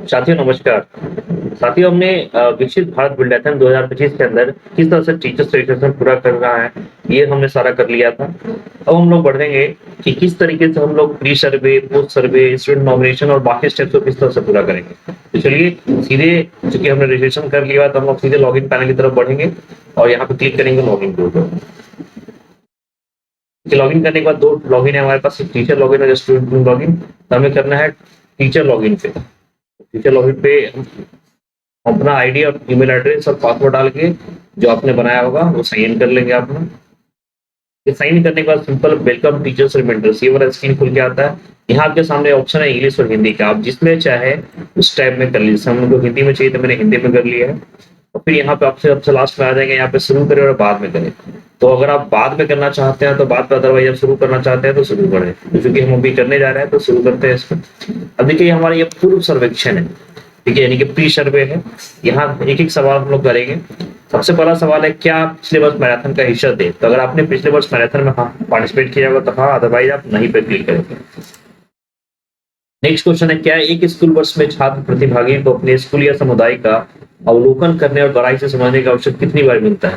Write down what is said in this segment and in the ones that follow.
साथियों नमस्कार। साथियों हमने विकसित भारत बुलेटिन 2025 के अंदर किस तरह से टीचर्स रजिस्ट्रेशन पूरा करना है, ये हमने सारा कर लिया था। अब हम लोग बढ़ेंगे कि किस तरीके से हम लोग प्री सर्वे, पोस्ट सर्वे, स्टूडेंट नॉमिनेशन और बाकी स्टेप्स को किस तरह से पूरा करेंगे। तो चलिए सीधे, चूंकि हमने रजिस्ट्रेशन कर लिया तो हम लोग सीधे लॉगिन पैनल की तरफ बढ़ेंगे और यहाँ पे क्लिक करेंगे लॉगिन के ऊपर। लॉगिन करने के बाद दो लॉगिन है हमारे पास, टीचर लॉगिन और स्टूडेंट लॉगिन। तो हमें करना है टीचर लॉगिन पे। टीचर लॉगिन पे अपना आईडी और ईमेल एड्रेस और पासवर्ड डाल के जो आपने बनाया होगा वो साइन इन कर लेंगे अपना। ये साइन इन करने के बाद सिंपल वेलकम टीचर्स रिमाइंडर्स ये वाला स्क्रीन खुल के आता है। यहाँ आपके सामने ऑप्शन है इंग्लिश और हिंदी का, आप जिसमें चाहे उस टाइप में कर लीजिए। हम लोग को हिंदी में चाहिए तो मैंने हिंदी में कर लिया है। और फिर यहाँ पे आपसे सबसे लास्ट में आ जाएंगे, यहाँ पे शुरू करें और बाद में करें। तो अगर आप बाद में करना चाहते हैं तो बाद में, अदरवाइज आप शुरू करना चाहते हैं तो शुरू करें। तो चूंकि हम अभी करने जा रहे हैं तो शुरू करते हैं इसको। अब देखिए हमारा ये पूर्व सर्वेक्षण है, ठीक है, यानी कि प्री सर्वे है। यहाँ एक एक सवाल हम लोग करेंगे। सबसे पहला सवाल है, क्या आप पिछले वर्ष मैराथन का हिस्सा थे? तो अगर आपने पिछले वर्ष मैराथन में पार्टिसिपेट किया होगा तो हाँ, अदरवाइज आप नहीं पे क्लिक करेंगे। नेक्स्ट क्वेश्चन है, क्या एक स्कूल वर्ष में छात्र प्रतिभागी को अपने स्कूल या समुदाय का अवलोकन करने और गहराई से समझने का अवसर कितनी बार मिलता है?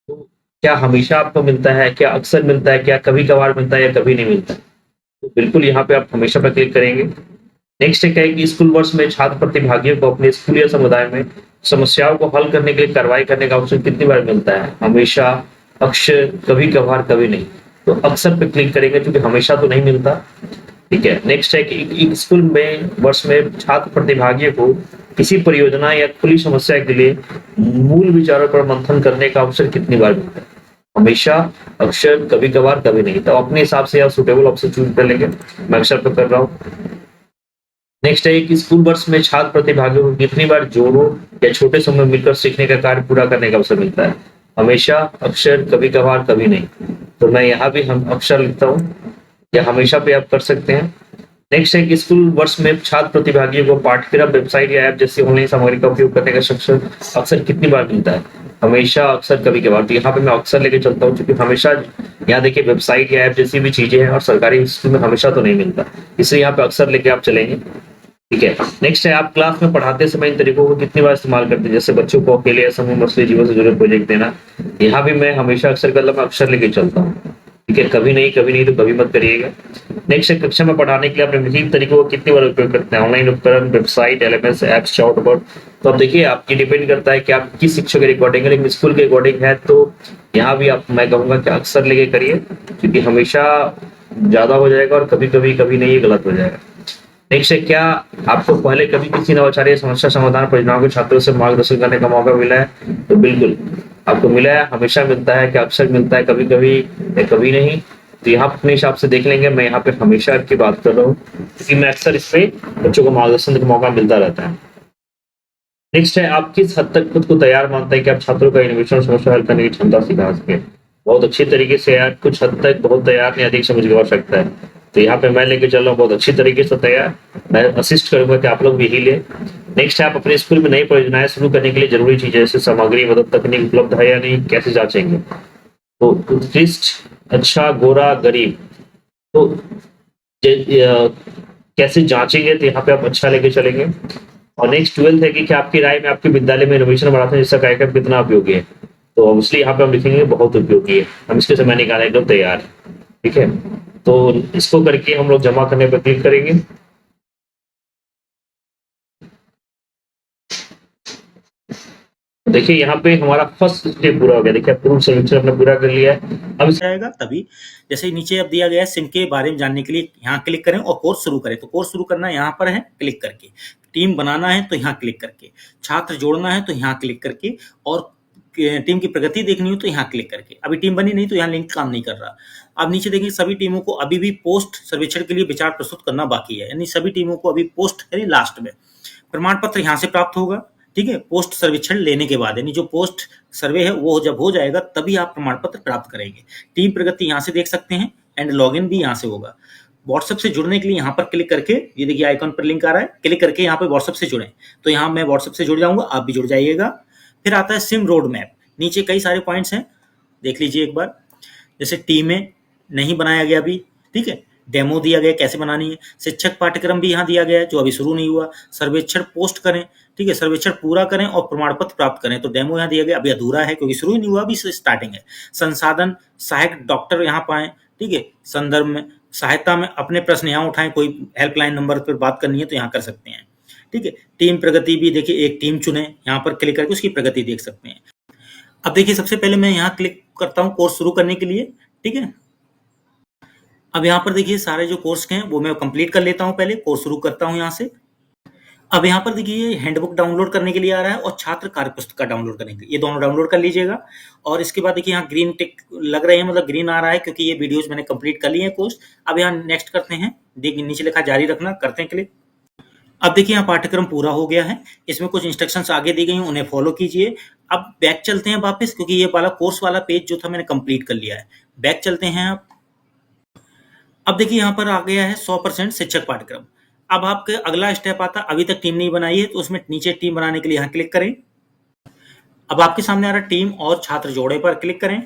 तो क्या हमेशा आपको मिलता है, क्या अक्सर मिलता है, क्या कभी कभार मिलता है या कभी नहीं मिलता है? तो बिल्कुल यहाँ पे आप हमेशा पे क्लिक करेंगे। नेक्स्ट है, क्या है कि स्कूल वर्ष में छात्र प्रतिभागियों को अपने स्कूल या समुदाय में समस्याओं को हल करने के लिए कार्रवाई करने का अवसर कितनी बार मिलता है? हमेशा, अक्सर, कभी कभार, कभी नहीं। तो अक्सर पे क्लिक करेंगे क्योंकि हमेशा तो नहीं मिलता। ठीक है। नेक्स्ट है कि एक स्कूल में वर्ष में छात्र प्रतिभागियों को किसी परियोजना या खुली समस्या के लिए मूल विचारों पर मंथन करने का अवसर कितनी बार मिलता है? हमेशा, अक्सर, कभी कभार, कभी नहीं। तो अपने हिसाब से आप सुटेबल ऑप्शन चूज कर लेंगे। मैं अक्सर पे कर रहा हूँ। नेक्स्ट है कि स्कूल वर्ष में छात्र प्रतिभागियों को कितनी बार जोड़ों या छोटे समूह में मिलकर सीखने का कार्य पूरा करने का अवसर मिलता है? हमेशा, अक्सर, कभी कभार, कभी नहीं। तो मैं यहाँ भी हम अक्सर लिखता हूँ, या हमेशा पे आप कर सकते हैं। नेक्स्ट है कि स्कूल वर्ष में छात्र प्रतिभागियों को पाठ्यक्रम, वेबसाइट या ऐप जैसी ऑनलाइन सामग्री का उपयोग करने का अवसर अक्सर कितनी बार मिलता है? हमेशा, अक्सर, कभी कभार। तो यहाँ पे मैं अक्सर लेके चलता हूँ, क्योंकि हमेशा यहाँ देखिए वेबसाइट या ऐप जैसी भी चीजें हैं और सरकारी स्कूल में हमेशा तो नहीं मिलता, इसलिए यहाँ पे अक्सर लेके आप चलेंगे। ठीक है। नेक्स्ट है, आप क्लास में पढ़ाते समय इन तरीकों को कितनी बार इस्तेमाल करते हैं? जैसे बच्चों को अकेले या समूह मसले जीवन से जुड़े प्रोजेक्ट देना। यहाँ भी मैं हमेशा अक्सर कर मैं अक्सर लेके चलता हूँ। ठीक है। कभी नहीं तो कभी मत करिएगा। नेक्स्ट है, कक्षा में पढ़ाने के लिए अपने विभिन्न तरीकों का कितनी बार उपयोग करते हैं? ऑनलाइन उपकरण, website, LMS, apps, chat board. तो अब देखिए आपकी डिपेंड करता है कि आप किस शिक्षक के रिकॉर्डिंग है, लेकिन स्कूल के रिकॉर्डिंग है तो यहाँ भी आप, मैं कहूंगा कि अक्सर लेके करिए, क्योंकि हमेशा ज्यादा हो जाएगा और कभी कभी कभी नहीं, ये गलत हो जाएगा। नेक्स्ट है, क्या आपको पहले कभी किसी नवाचारी समस्या समाधान परियोजनाओं के छात्रों से मार्गदर्शन करने का मौका मिला है? तो बिल्कुल आपको मिला है, हमेशा मिलता है, क्या अक्सर मिलता है, कभी कभी या कभी नहीं। तो यहाँ अपने हिसाब से देख लेंगे। मैं यहाँ पे हमेशा की बात कर रहा हूँ, क्योंकि मैं अक्सर इस पे बच्चों को मार्गदर्शन का मौका मिलता रहता है। नेक्स्ट है, आप किस हद तक खुद को तैयार मानते हैं कि आप छात्रों का इनोवेशन समस्या हल करने की क्षमता सिखा सके? बहुत अच्छी तरीके से यार, कुछ हद तक बहुत तैयार नहीं, अधिक समझ की आवश्यकता है। तो यहाँ पे मैं लेके चल रहा हूँ बहुत अच्छी तरीके से तैयार। मैं असिस्ट करूंगा कि आप लोग भी ही ले। नेक्स्ट है, आप अपने स्कूल में नई परियोजनाएं शुरू करने के लिए जरूरी चीजें जैसे सामग्री, मदद, तकनीक उपलब्ध है या नहीं, कैसे जांचेंगे? तो उत्कृष्ट, अच्छा, गोरा, गरीब। तो कैसे जांचेंगे? तो यहाँ पे आप अच्छा लेके चलेंगे। और नेक्स्ट 12th है कि क्या आपकी राय में आपके विद्यालय में इनोवेशन बढ़ाते हैं जैसा कार्यक्रम कितना उपयोगी है? तो ऑब्वियसली यहाँ पे हम लिखेंगे बहुत उपयोगी है। हम इसके समय निकालने एकदम तैयार। ठीक है। तो इसको करके हम लोग जमा करने पर क्लिक करेंगे। देखिए यहाँ पे हमारा फर्स्ट स्टेप पूरा हो गया। देखिए पूर्व सर्वेक्षण हमने पूरा कर लिया है। अब आएगा तभी, जैसे नीचे अब दिया गया है सिम के बारे में जानने के लिए यहाँ क्लिक करें और कोर्स शुरू करें। तो कोर्स शुरू करना यहाँ पर है, क्लिक करके। टीम बनाना है तो यहाँ क्लिक करके। छात्र जोड़ना है तो यहाँ क्लिक करके। और टीम की प्रगति देखनी हो तो यहाँ क्लिक करके। अभी टीम बनी नहीं तो यहाँ लिंक काम नहीं कर रहा। अब नीचे देखिए सभी टीमों को अभी भी पोस्ट सर्वेक्षण के लिए विचार प्रस्तुत करना बाकी है, यानी सभी टीमों को अभी पोस्ट यानी लास्ट में। प्रमाण पत्र यहाँ से प्राप्त होगा। ठीक है। पोस्ट सर्वेक्षण लेने के बाद, यानी जो पोस्ट सर्वे है वो जब हो जाएगा तभी आप प्रमाण पत्र प्राप्त करेंगे। टीम प्रगति यहाँ से देख सकते हैं एंड लॉगिन भी यहाँ से होगा। व्हाट्सएप से जुड़ने के लिए यहाँ पर क्लिक करके, ये देखिए आइकॉन पर लिंक आ रहा है, क्लिक करके यहाँ पे व्हाट्सएप से जुड़ें। तो यहाँ मैं व्हाट्सएप से जुड़ जाऊंगा, आप भी जुड़ जाइएगा। फिर आता है सिम रोड मैप। नीचे कई सारे पॉइंट्स हैं, देख लीजिए एक बार। जैसे टीमें नहीं बनाया गया अभी, ठीक है, डेमो दिया गया कैसे बनानी है, शिक्षक पाठ्यक्रम भी यहाँ दिया गया है जो अभी शुरू नहीं हुआ, सर्वेक्षण पोस्ट करें, ठीक है, सर्वेक्षण पूरा करें और प्रमाण पत्र प्राप्त करें, तो डेमो यहाँ दिया गया, अभी अधूरा है क्योंकि शुरू ही नहीं हुआ, अभी स्टार्टिंग है। संसाधन सहायक डॉक्टर यहाँ पाएं, ठीक है, संदर्भ में सहायता में अपने प्रश्न यहाँ उठाएं, कोई हेल्पलाइन नंबर पर बात करनी है तो यहाँ कर सकते हैं, ठीक है। टीम प्रगति भी देखिए, एक टीम चुने, यहाँ पर क्लिक करके उसकी प्रगति देख सकते हैं। अब देखिए सबसे पहले मैं यहाँ क्लिक करता हूँ कोर्स शुरू करने के लिए, ठीक है। अब यहाँ पर देखिए सारे जो कोर्स हैं वो मैं कंप्लीट कर लेता हूँ, पहले कोर्स शुरू करता हूँ यहाँ से। अब यहाँ पर देखिए हैंडबुक डाउनलोड करने के लिए आ रहा है और छात्र कार्य पुस्तिका डाउनलोड करने के लिए, ये दोनों डाउनलोड कर लीजिएगा। और इसके बाद देखिए यहाँ ग्रीन टिक लग रहे हैं, मतलब ग्रीन आ रहा है क्योंकि ये वीडियोज मैंने कंप्लीट कर लिए हैं कोर्स। अब यहाँ नेक्स्ट करते हैं, देखिए नीचे लिखा जारी रखना, करते हैं क्लिक। अब देखिए यहाँ पाठ्यक्रम पूरा हो गया है, इसमें कुछ इंस्ट्रक्शंस आगे दी गई हैं, उन्हें फॉलो कीजिए। अब बैक चलते हैं वापस, क्योंकि ये वाला कोर्स वाला पेज जो था मैंने कंप्लीट कर लिया है। बैक चलते हैं आप। अब देखिए यहाँ पर आ गया है 100% शिक्षक पाठ्यक्रम। अब आपके अगला स्टेप आता है, अभी तक टीम नहीं बनाई है तो उसमें नीचे टीम बनाने के लिए यहाँ क्लिक करें। अब आपके सामने आ रहा है टीम और छात्र जोड़े पर क्लिक करें।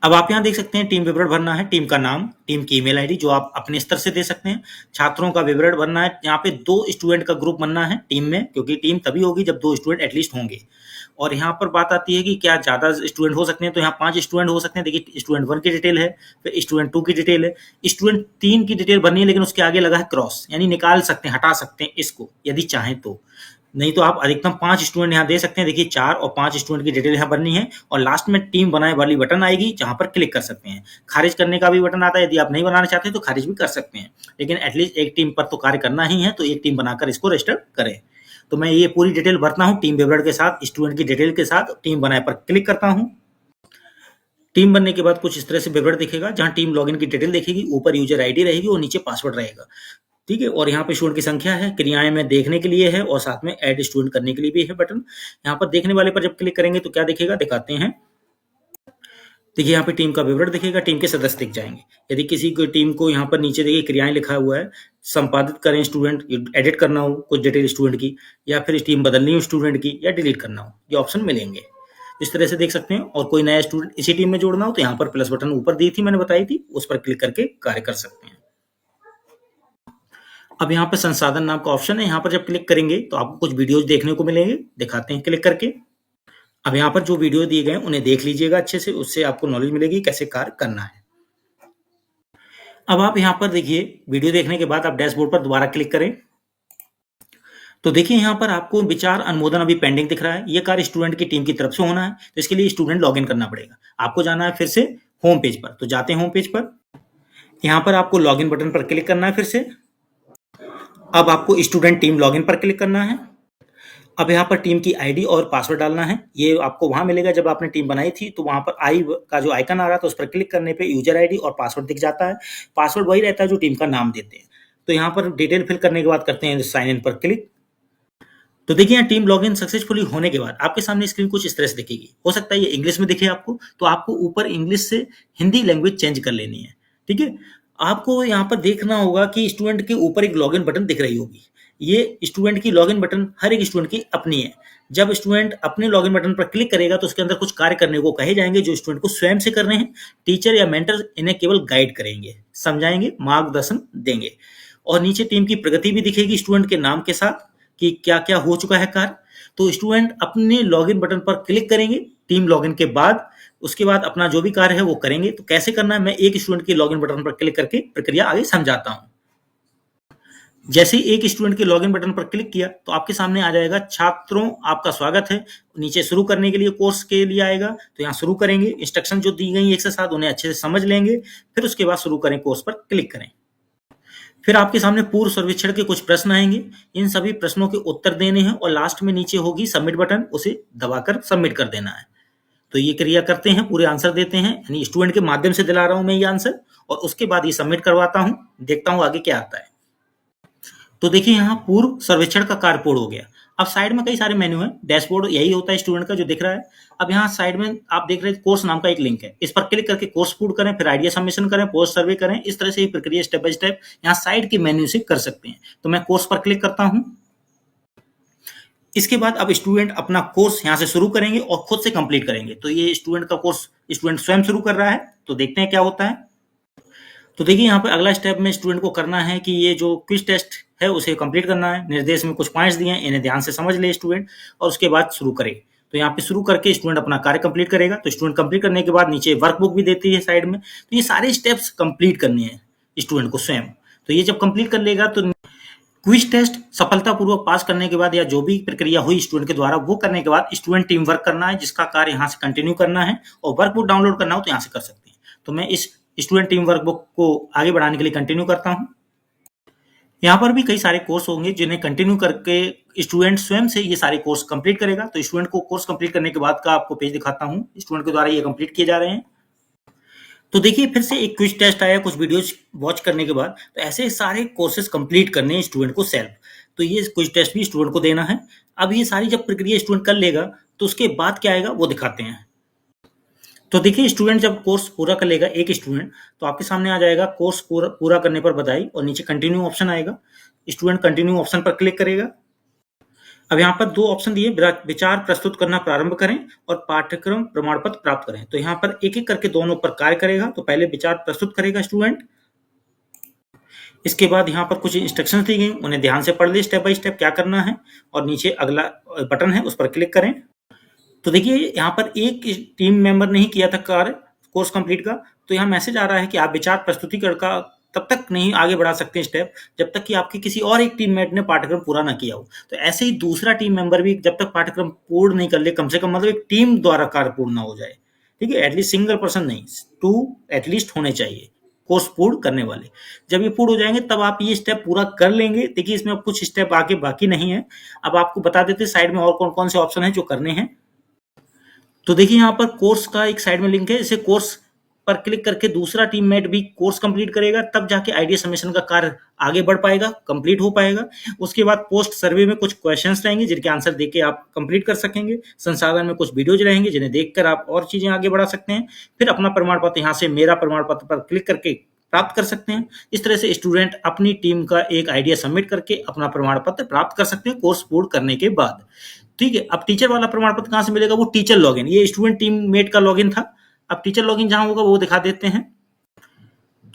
अब आप यहाँ देख सकते हैं टीम विवरण भरना है, टीम का नाम, टीम की ईमेल आईडी जो आप अपने स्तर से दे सकते हैं, छात्रों का विवरण भरना है। यहाँ पे 2 स्टूडेंट का ग्रुप बनना है टीम में, क्योंकि टीम तभी होगी जब 2 स्टूडेंट एटलीस्ट होंगे। और यहाँ पर बात आती है कि क्या ज़्यादा स्टूडेंट हो सकते हैं, तो यहाँ 5 स्टूडेंट हो सकते हैं। देखिए स्टूडेंट 1 की डिटेल है, फिर स्टूडेंट 2 की डिटेल है, स्टूडेंट 3 की डिटेल भरनी है, लेकिन उसके आगे लगा है क्रॉस, यानी निकाल सकते हैं, हटा सकते हैं इसको यदि चाहें तो। नहीं तो आप अधिकतम 5 स्टूडेंट यहाँ दे सकते हैं। देखिए 4 और 5 स्टूडेंट की डिटेल यहाँ भरनी है, और लास्ट में टीम बनाए वाली बटन आएगी जहाँ पर क्लिक कर सकते हैं। खारिज करने का भी बटन आता है, यदि आप नहीं बनाना चाहते तो खारिज भी कर सकते हैं, लेकिन एटलीस्ट एक टीम पर तो कार्य करना ही है, तो एक टीम बनाकर इसको रजिस्टर करें। तो मैं ये पूरी डिटेल भरता हूँ टीम विवरण के साथ, स्टूडेंट की डिटेल के साथ, टीम बनाए पर क्लिक करता हूँ। टीम बनने के बाद कुछ इस तरह से विवरण दिखेगा, जहाँ टीम लॉगिन की डिटेल दिखेगी, ऊपर यूजर आईडी रहेगी और नीचे पासवर्ड रहेगा, ठीक है। और यहाँ पे स्टूडेंट की संख्या है, क्रियाएं में देखने के लिए है, और साथ में ऐड स्टूडेंट करने के लिए भी है बटन। यहाँ पर देखने वाले पर जब क्लिक करेंगे तो क्या दिखेगा, दिखाते हैं। देखिए यहाँ पे टीम का विवरण दिखेगा, टीम के सदस्य दिख जाएंगे। यदि किसी को टीम को यहाँ पर नीचे देखिए क्रियाएं लिखा हुआ है, संपादित करें स्टूडेंट, एडिट करना हो कुछ डिटेल स्टूडेंट की, या फिर टीम बदलनी हो स्टूडेंट की, या डिलीट करना हो, ये ऑप्शन मिलेंगे। इस तरह से देख सकते हैं। और कोई नया स्टूडेंट इसी टीम में जोड़ना हो तो यहाँ पर प्लस बटन ऊपर दी थी, मैंने बताई थी, उस पर क्लिक करके कार्य कर सकते हैं। अब यहाँ पे संसाधन नाम का ऑप्शन है, यहाँ पर जब क्लिक करेंगे तो आपको कुछ वीडियोज देखने को मिलेंगे, दिखाते हैं क्लिक करके। अब यहाँ पर जो वीडियो दिए गए हैं उन्हें देख लीजिएगा अच्छे से, उससे आपको नॉलेज मिलेगी कैसे कार्य करना है। अब आप यहाँ पर देखिए वीडियो देखने के बाद आप डैशबोर्ड पर दोबारा क्लिक करें, तो देखिए यहाँ पर आपको विचार अनुमोदन अभी पेंडिंग दिख रहा है। ये कार्य स्टूडेंट की टीम की तरफ से होना है, तो इसके लिए स्टूडेंट लॉगिन करना पड़ेगा। आपको जाना है फिर से होम पेज पर, तो जाते हैं होम पेज पर। यहाँ पर आपको लॉगिन बटन पर क्लिक करना है फिर से। अब आपको स्टूडेंट टीम लॉगिन पर क्लिक करना है। अब यहाँ पर टीम की आईडी और पासवर्ड डालना है, ये आपको वहां मिलेगा जब आपने टीम बनाई थी, तो वहां पर आई का जो आइकन आ रहा था उस पर क्लिक करने पे यूजर आईडी और पासवर्ड दिख जाता है। पासवर्ड वही रहता है जो टीम का नाम देते हैं। तो यहाँ पर डिटेल फिल करने के बाद करते हैं साइन इन पर क्लिक। तो देखिए यहाँ टीम लॉगिन सक्सेसफुली होने के बाद आपके सामने स्क्रीन कुछ इस तरह से दिखेगी। हो सकता है ये इंग्लिश में दिखे आपको, तो आपको ऊपर इंग्लिश से हिंदी लैंग्वेज चेंज कर लेनी है, ठीक है। आपको यहाँ पर देखना होगा कि स्टूडेंट के ऊपर एक लॉगिन बटन दिख रही होगी। ये स्टूडेंट की लॉगिन बटन हर एक स्टूडेंट की अपनी है। जब स्टूडेंट अपने लॉगिन बटन पर क्लिक करेगा तो उसके अंदर कुछ कार्य करने को कहे जाएंगे जो स्टूडेंट को स्वयं से करने हैं। टीचर या मेंटर इन्हें केवल गाइड करेंगे, समझाएंगे, मार्गदर्शन देंगे। और नीचे टीम की प्रगति भी दिखेगी स्टूडेंट के नाम के साथ कि क्या क्या हो चुका है कार्य। तो स्टूडेंट अपने लॉगिन बटन पर क्लिक करेंगे टीम लॉगिन के बाद, उसके बाद अपना जो भी कार्य है वो करेंगे। तो कैसे करना है, मैं एक स्टूडेंट के लॉगिन बटन पर क्लिक करके प्रक्रिया आगे समझाता हूं। जैसे ही एक स्टूडेंट के लॉगिन बटन पर क्लिक किया तो आपके सामने आ जाएगा छात्रों आपका स्वागत है। नीचे शुरू करने के लिए कोर्स के लिए आएगा, तो यहाँ शुरू करेंगे। इंस्ट्रक्शन जो दी गई एक से साथ उन्हें अच्छे से समझ लेंगे, फिर उसके बाद शुरू करें कोर्स पर क्लिक करें। फिर आपके सामने पूर्व सर्वेक्षण के कुछ प्रश्न आएंगे, इन सभी प्रश्नों के उत्तर देने हैं, और लास्ट में नीचे होगी सबमिट बटन, उसे दबाकर सबमिट कर देना है। तो ये क्रिया करते हैं, पूरे आंसर देते हैं, यानी स्टूडेंट के माध्यम से दिला रहा हूं मैं ये आंसर, और उसके बाद ये सबमिट करवाता हूं, देखता हूं आगे क्या आता है। तो देखिए यहाँ पूर्व सर्वेक्षण का कार्य पूर्ण हो गया। अब साइड में कई सारे मेन्यू हैं, डैशबोर्ड यही होता है स्टूडेंट का जो दिख रहा है। अब यहाँ साइड में आप देख रहे हैं कोर्स नाम का एक लिंक है, इस पर क्लिक करके कोर्स पूर्ण करें, फिर आइडिया सबमिशन करें, पोस्ट सर्वे करें। इस तरह से ये प्रक्रिया स्टेप बाय स्टेप यहाँ साइड के मेन्यू से कर सकते हैं। तो मैं कोर्स पर क्लिक करता हूँ। इसके बाद अब स्टूडेंट अपना कोर्स यहाँ से शुरू करेंगे और खुद से कंप्लीट करेंगे। तो ये स्टूडेंट का कोर्स स्टूडेंट स्वयं शुरू कर रहा है, तो देखते हैं क्या होता है। तो देखिए यहाँ पे अगला स्टेप में स्टूडेंट को करना है कि ये जो क्विज टेस्ट है उसे कंप्लीट करना है। निर्देश में कुछ पॉइंट्स दिए हैं, इन्हें ध्यान से समझ ले स्टूडेंट और उसके बाद शुरू करे। तो यहाँ पे शुरू करके स्टूडेंट अपना कार्य कंप्लीट करेगा। तो स्टूडेंट कंप्लीट करने के बाद नीचे वर्कबुक भी देती है साइड में। तो ये सारे स्टेप्स कंप्लीट करने हैं स्टूडेंट को स्वयं। तो ये जब कंप्लीट कर लेगा तो क्विज टेस्ट सफलतापूर्वक पास करने के बाद या जो भी प्रक्रिया हुई स्टूडेंट के द्वारा वो करने के बाद स्टूडेंट टीम वर्क करना है, जिसका कार्य यहाँ से कंटिन्यू करना है। और वर्कबुक डाउनलोड करना हो तो यहाँ से कर सकते हैं। तो मैं इस स्टूडेंट टीम वर्कबुक को आगे बढ़ाने के लिए कंटिन्यू करता हूँ। यहाँ पर भी कई सारे कोर्स होंगे जिन्हें कंटिन्यू करके स्टूडेंट स्वयं से ये सारे कोर्स कंप्लीट करेगा। तो स्टूडेंट को कोर्स कंप्लीट करने के बाद का आपको पेज दिखाता हूँ, स्टूडेंट के द्वारा ये कंप्लीट किए जा रहे हैं। तो देखिए फिर से एक क्विज टेस्ट आया कुछ वीडियोज वॉच करने के बाद। तो ऐसे सारे कोर्सेज कंप्लीट करने हैं स्टूडेंट को सेल्फ। तो ये क्विज टेस्ट भी स्टूडेंट को देना है। अब ये सारी जब प्रक्रिया स्टूडेंट कर लेगा तो उसके बाद क्या आएगा वो दिखाते हैं। तो देखिए स्टूडेंट जब कोर्स पूरा कर लेगा एक स्टूडेंट, तो आपके सामने आ जाएगा कोर्स पूरा करने पर बधाई और नीचे कंटिन्यू ऑप्शन आएगा। स्टूडेंट कंटिन्यू ऑप्शन पर क्लिक करेगा। अब यहाँ पर दो ऑप्शन दिए, विचार प्रस्तुत करना प्रारंभ करें और पाठ्यक्रम प्रमाण पत्र प्राप्त करें। तो यहाँ पर एक एक करके दोनों पर कार्य करेगा। तो पहले विचार प्रस्तुत करेगा स्टूडेंट, इसके बाद यहाँ पर कुछ इंस्ट्रक्शंस दी गई, उन्हें ध्यान से पढ़ ले स्टेप बाय स्टेप क्या करना है और नीचे अगला बटन है उस पर क्लिक करें। तो देखिए यहाँ पर एक टीम मेंबर ने ही किया था कार्य कोर्स कंप्लीट का। तो यहाँ मैसेज आ रहा है कि आप विचार प्रस्तुतिकरण का तब तक नहीं आगे बढ़ा सकते स्टेप जब तक कि आपके किसी और एक टीममेट ने पाठ्यक्रम पूरा ना किया हो। तो ऐसे ही दूसरा टीम मेंबर भी जब तक पाठ्यक्रम पूर्ण नहीं कर ले, कम से कम मतलब एक टीम द्वारा कार्य पूर्ण ना हो जाए, ठीक है, एटलीस्ट सिंगल पर्सन नहीं, 2 एटलीस्ट होने चाहिए कोर्स पूर्ण करने वाले। जब ये पूर्ण हो जाएंगे तब आप ये स्टेप पूरा कर लेंगे। देखिए इसमें अब कुछ स्टेप आगे बाकी नहीं है। अब आपको बता देते साइड में और कौन कौन से ऑप्शन है जो करने हैं। तो देखिए यहाँ पर कोर्स का एक साइड में लिंक है, इसे कोर्स पर क्लिक करके दूसरा टीममेट भी कोर्स कंप्लीट करेगा, तब जाके आइडिया सबमिशन का कार्य आगे बढ़ पाएगा, कंप्लीट हो पाएगा। उसके बाद पोस्ट सर्वे में कुछ क्वेश्चंस रहेंगे जिनके आंसर देके आप कंप्लीट कर सकेंगे। संसाधन में कुछ वीडियोज रहेंगे जिन्हें देखकर आप और चीजें आगे बढ़ा सकते हैं। फिर अपना प्रमाण पत्र यहाँ से मेरा प्रमाण पत्र पर क्लिक करके प्राप्त कर सकते हैं। इस तरह से स्टूडेंट अपनी टीम का एक आइडिया सबमिट करके अपना प्रमाण पत्र प्राप्त कर सकते हैं कोर्स पूर्ण करने के बाद। ठीक है, अब टीचर वाला प्रमाण पत्र कहाँ से मिलेगा? वो टीचर लॉगिन, ये स्टूडेंट टीममेट का लॉगिन था। अब टीचर लॉगिन जहां होगा वो दिखा देते हैं।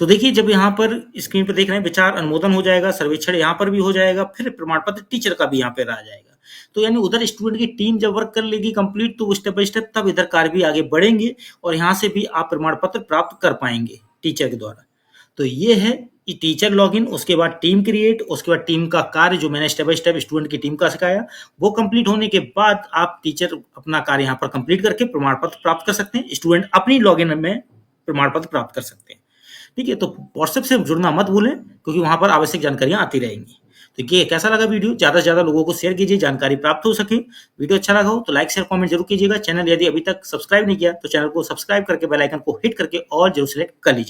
तो देखिए जब यहाँ पर स्क्रीन पर देख रहे हैं विचार अनुमोदन हो जाएगा, सर्वेक्षण यहाँ पर भी हो जाएगा, फिर प्रमाण पत्र टीचर का भी यहाँ पे आ जाएगा। तो यानी उधर स्टूडेंट की टीम जब वर्क कर लेगी कंप्लीट, तो स्टेप बाय स्टेप तब इधर कार्य भी आगे बढ़ेंगे और यहाँ से भी आप प्रमाण पत्र प्राप्त कर पाएंगे टीचर के द्वारा। तो ये है टीचर लॉगिन, उसके बाद टीम क्रिएट, उसके बाद टीम का कार्य जो मैंने स्टेप बाय स्टेप स्टूडेंट की टीम का सिखाया, वो कंप्लीट होने के बाद आप टीचर अपना कार्य यहाँ पर कंप्लीट करके प्रमाण पत्र प्राप्त कर सकते हैं। स्टूडेंट अपनी लॉगिन में प्रमाण पत्र प्राप्त कर सकते हैं। ठीक है, तो व्हाट्सएप से जुड़ना मत भूलें क्योंकि वहां पर आवश्यक जानकारियां आती रहेंगी। तो ये कैसा लगा वीडियो, ज्यादा से ज्यादा लोगों को शेयर कीजिए, जानकारी प्राप्त हो सके। वीडियो अच्छा लगा हो तो लाइक शेयर कमेंट जरूर कीजिएगा। चैनल यदि अभी तक सब्सक्राइब नहीं किया तो चैनल को सब्सक्राइब करके बेल आइकन को हिट करके और जरूर सेलेक्ट कर लीजिए।